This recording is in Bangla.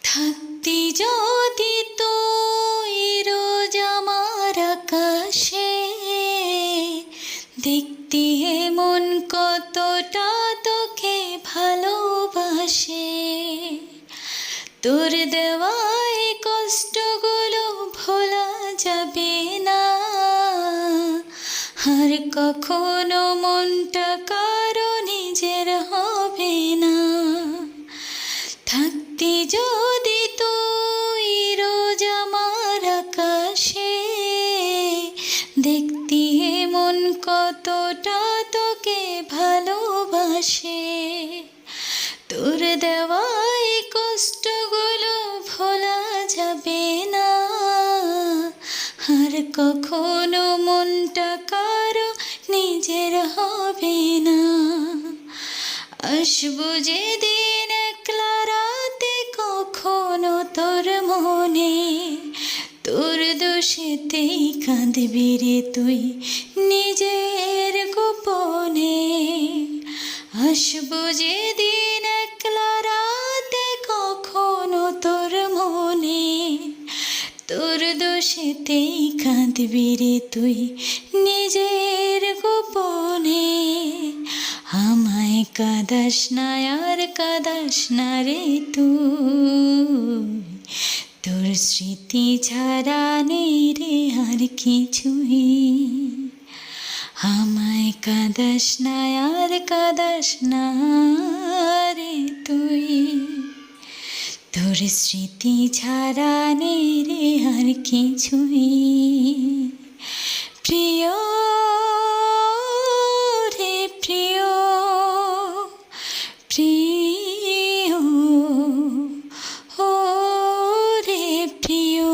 থাকতি যদি তুই রোজ আমার আকাশে, দেখতি মন কতটা তোকে ভালোবাসে। তোর দেওয়াই কষ্টগুলো ভোলা যাবে না, আর কখনো মনটা কারো নিজের হবে না। থাকতি যদি তুই রোজ আমার আকাশে, দেখতি মন কতটা তোকে ভালোবাসে। তোর দেওয়াই কষ্টগুলো ভোলা যাবে না, আর কখনো মনটা কারো নিজের হবে না। আসবো যেদিন একলা রাতে কখনো তোর মনে, তোর দোষেতেই কাঁদবি রে তুই নিজের গোপনে। আসবো যেদিন একলা রাতে কখনো তোর মনে, তোর দোষেতেই কাঁদবি রে তুই নিজের গোপনে। আমায় কাঁদাস না আর কাঁদাস না রে তুই, তোর স্মৃতি ছাড়া নেই রে আর কিছুই। আমায় কাঁদাস না আর কাঁদাস না রে তুই, তোর স্মৃতি ছাড়া নেই রে আর কিছুই। প্রিয় রে প্রিয়, প্রিয় ও রে প্রিয়।